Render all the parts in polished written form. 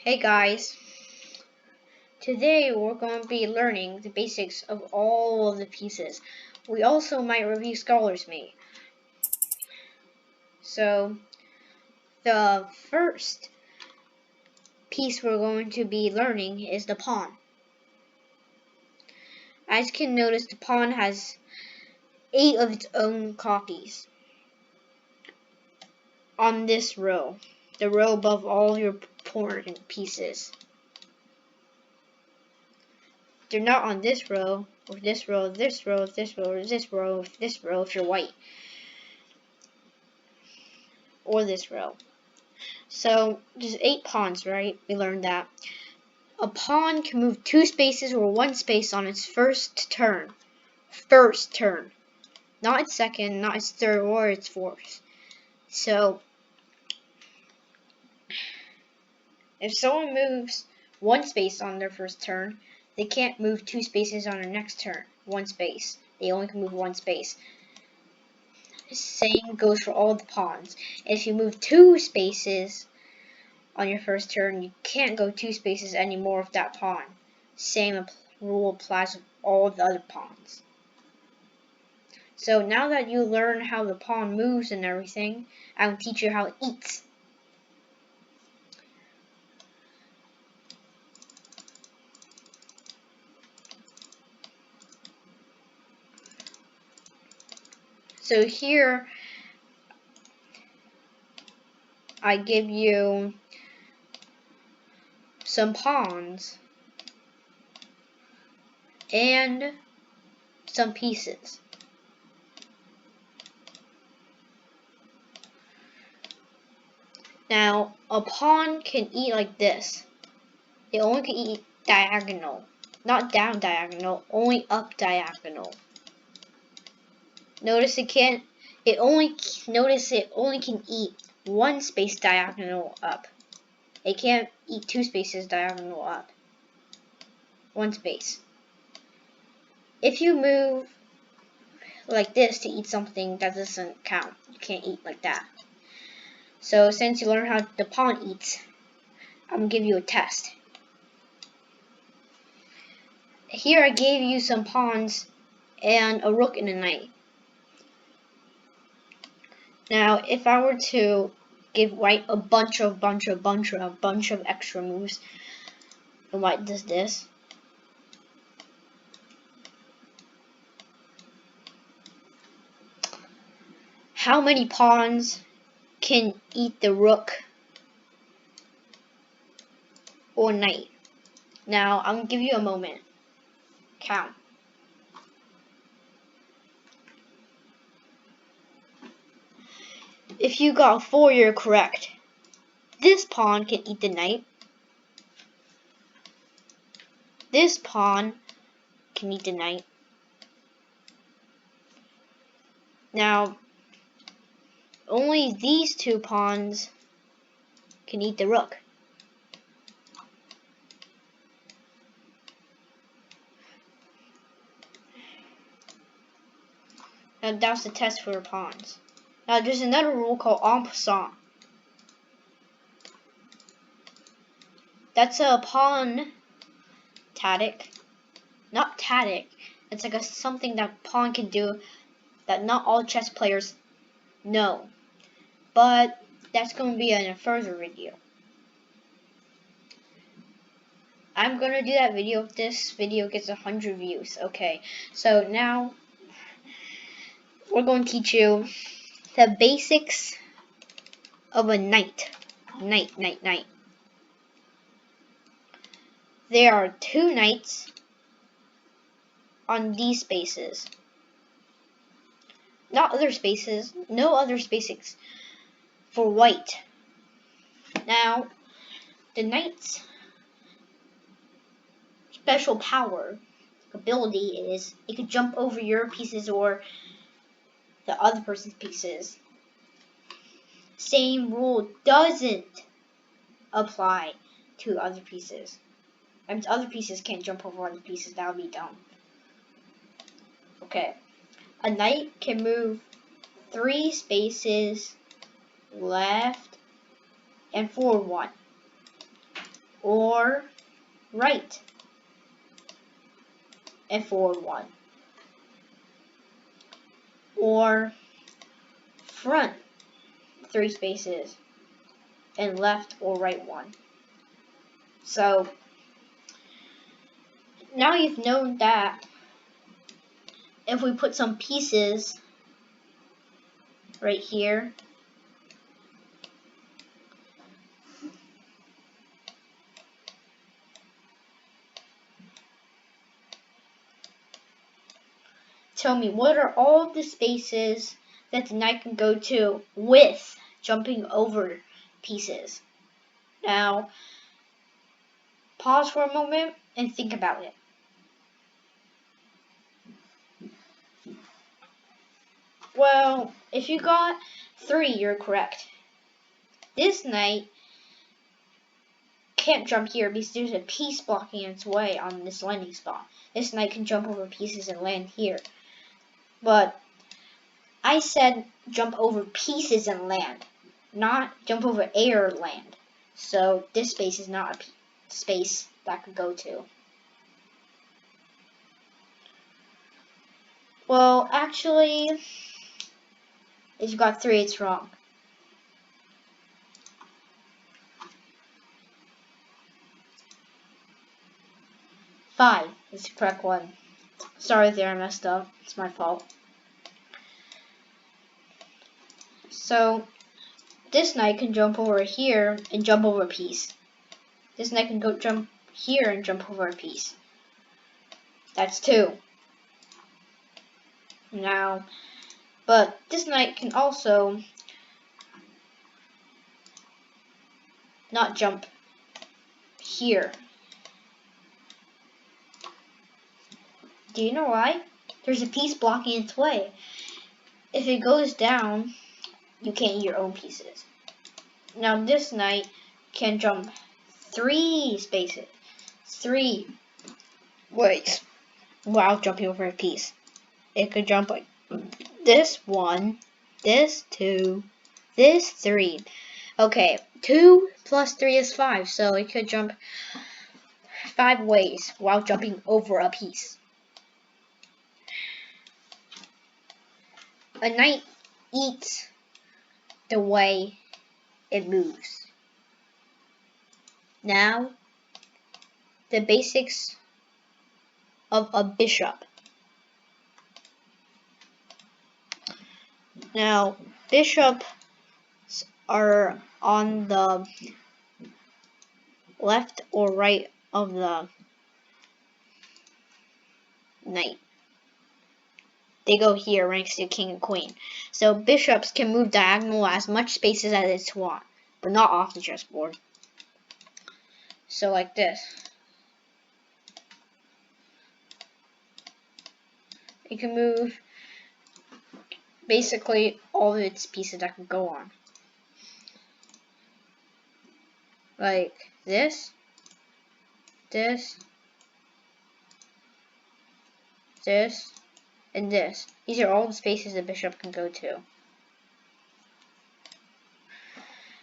Hey guys, today we're going to be learning the basics of all of the pieces. We also might review Scholar's Mate. So, the first piece we're going to be learning is the pawn. As you can notice, the pawn has 8 of its own copies on this row, the row above all your pawn pieces. They're not on this row, or this row, this row, this row, or this row, this row if you're white, or this row. So there's 8 pawns, right? We learned that. A pawn can move 2 spaces or 1 space on its first turn. First turn. Not its second, not its third, or its fourth. So if someone moves 1 space on their first turn, they can't move 2 spaces on their next turn. 1 space. They only can move 1 space. Same goes for all the pawns. If you move 2 spaces on your first turn, you can't go 2 spaces anymore with that pawn. Same rule applies with all the other pawns. So now that you learn how the pawn moves and everything, I will teach you how it eats. So here I give you some pawns and some pieces. Now, a pawn can eat like this. It only can eat diagonal. Not down diagonal, only up diagonal. Notice it only can eat 1 space diagonal up. It can't eat 2 spaces diagonal up. 1 space. If you move like this to eat something, that doesn't count. You can't eat like that. So since you learned how the pawn eats, I'm going to give you a test. Here I gave you some pawns and a rook and a knight. Now if I were to give white a bunch of extra moves, and white does this, how many pawns can eat the rook or knight? Now, I'm going to give you a moment. Count. If you got 4, you're correct. This pawn can eat the knight. This pawn can eat the knight. Now, only these 2 pawns can eat the rook. Now that's the test for pawns. Now there's another rule called en passant. That's a pawn tactic. Not tactic. It's like something that pawn can do that not all chess players know. But that's going to be in a further video. I'm going to do that video if this video gets 100 views. Okay, so now we're going to teach you the basics of a knight. Knight. There are 2 knights on these spaces. Not other spaces. No other spaces for white. Now, the knight's special power, ability is it could jump over your pieces or the other person's pieces. Same rule doesn't apply to other pieces. And other pieces can't jump over other pieces. That would be dumb. Okay. A knight can move 3 spaces left and forward 1. or right and forward 1, or front 3 spaces and left or right 1. So now you've known that if we put some pieces right here, tell me, what are all the spaces that the knight can go to with jumping over pieces? Now, pause for a moment and think about it. Well, if you got 3, you're correct. This knight can't jump here because there's a piece blocking its way on this landing spot. This knight can jump over pieces and land here. But I said jump over pieces and land, not jump over air land. So this space is not a space that could go to. Well, actually, if you got 3, it's wrong. 5 is the correct one. Sorry there, I messed up. It's my fault. So this knight can jump over here and jump over a piece. This knight can go jump here and jump over a piece. That's 2. Now, but this knight can also not jump here. Do you know why? There's a piece blocking its way. If it goes down, you can't eat your own pieces. Now this knight can jump 3 spaces, 3 ways, while jumping over a piece. It could jump like this 1, this 2, this 3. Okay, 2 plus 3 is 5, so it could jump 5 ways while jumping over a piece. A knight eats the way it moves. Now, the basics of a bishop. Now, bishops are on the left or right of the knight. They go here next to king and queen. So bishops can move diagonal as much spaces as they want, but not off the chessboard. So like this. It can move basically all of its pieces that can go on. Like this, this, this, and this. These are all the spaces the bishop can go to.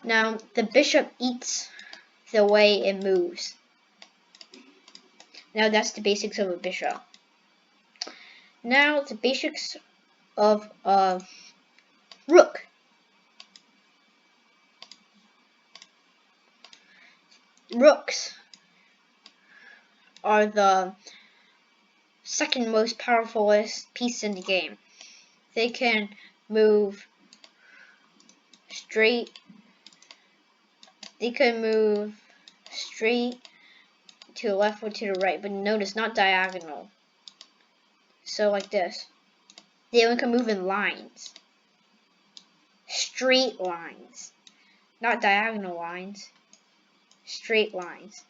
Now, the bishop eats the way it moves. Now, that's the basics of a bishop. Now, the basics of a rook. Rooks are the second most powerful piece in the game. They can move straight. They can move straight to the left or to the right, but notice not diagonal. So like this. They only can move in lines. Straight lines. Not diagonal lines. Straight lines.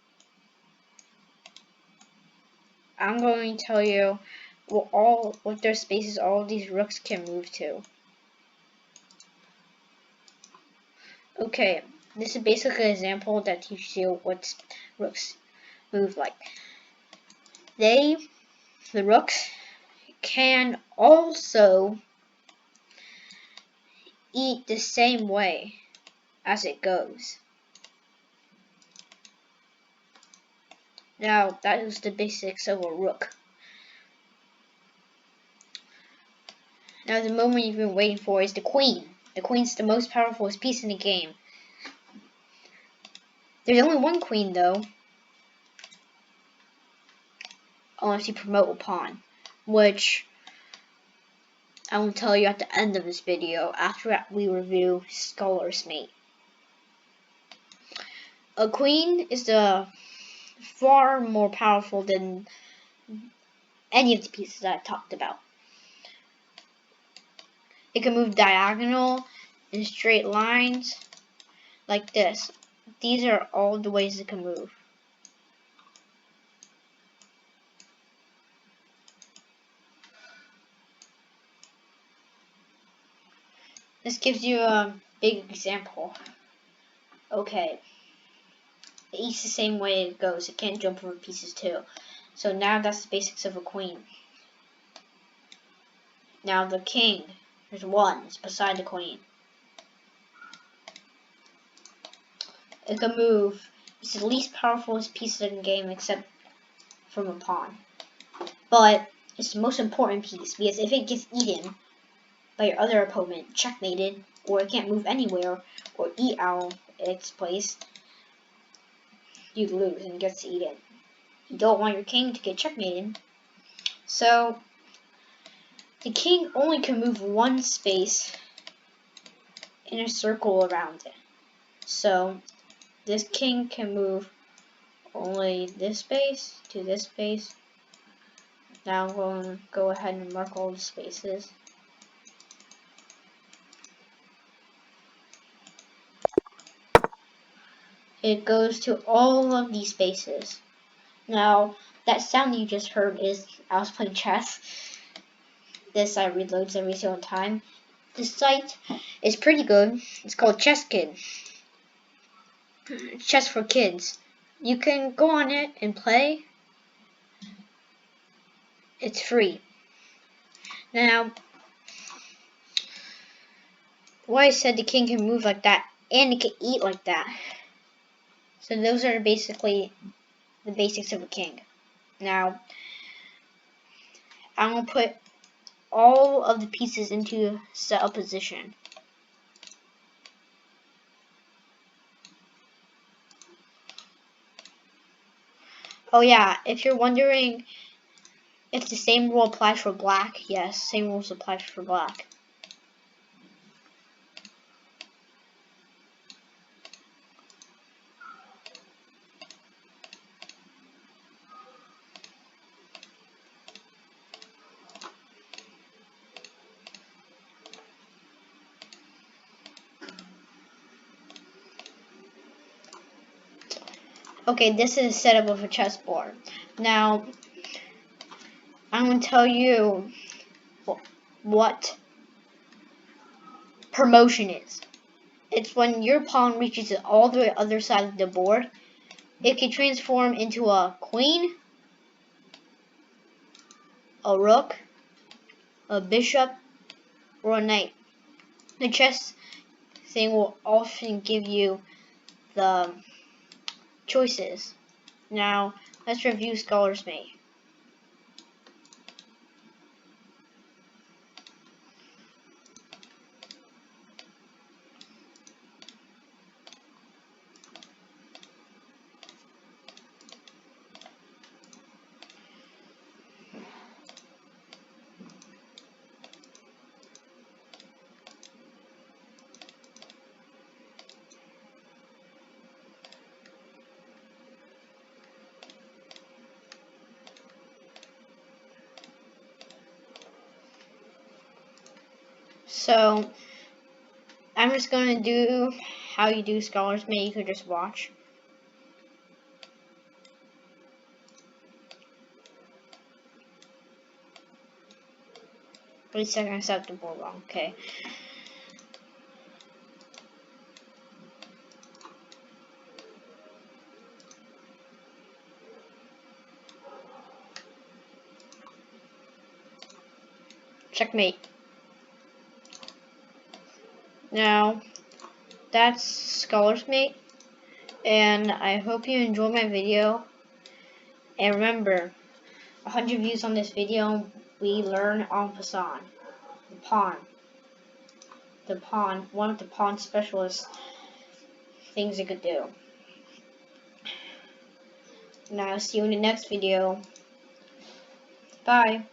I'm going to tell you what their spaces all of these rooks can move to. Okay, this is basically an example that teaches you what rooks move like. The rooks can also eat the same way as it goes. Now, that is the basics of a rook. Now, the moment you've been waiting for is the queen. The queen's the most powerful piece in the game. There's only one queen, though. Unless you promote a pawn, which I will tell you at the end of this video after we review Scholar's Mate. A queen is far more powerful than any of the pieces that I've talked about. It can move diagonal in straight lines like this. These are all the ways it can move. This gives you a big example. Okay, it's the same way it goes. It can't jump over pieces too. So now that's the basics of a queen. Now the king, there's one, it's beside the queen. It can move. It's the least powerful piece in the game except from a pawn. But it's the most important piece because if it gets eaten by your other opponent, checkmated, or it can't move anywhere or eat out its place, you lose and it gets eaten. You don't want your king to get checkmated. So the king only can move one space in a circle around it. So this king can move only this space to this space. Now I'm going to go ahead and mark all the spaces. It goes to all of these spaces. Now, that sound you just heard is I was playing chess. This site reloads every single time. This site is pretty good. It's called Chess Kid. Chess for Kids. You can go on it and play. It's free. Now, why I said the king can move like that and it can eat like that. So those are basically the basics of a king. Now, I'm going to put all of the pieces into set up position. Oh yeah, if you're wondering if the same rule applies for black, yes, same rules apply for black. Okay, this is a setup of a chessboard. Now, I'm going to tell you what promotion is. It's when your pawn reaches all the other side of the board. It can transform into a queen, a rook, a bishop, or a knight. The chess thing will often give you the choices. Now, let's review Scholar's Mate. So, I'm just going to do how you do Scholar's Mate. You could just watch. Wait a second, I set the board wrong. Okay. Checkmate. Now, that's Scholar's Mate, and I hope you enjoyed my video. And remember, 100 views on this video, we learn en passant. The pawn. The pawn. One of the pawn specialist things it could do. And I'll see you in the next video. Bye.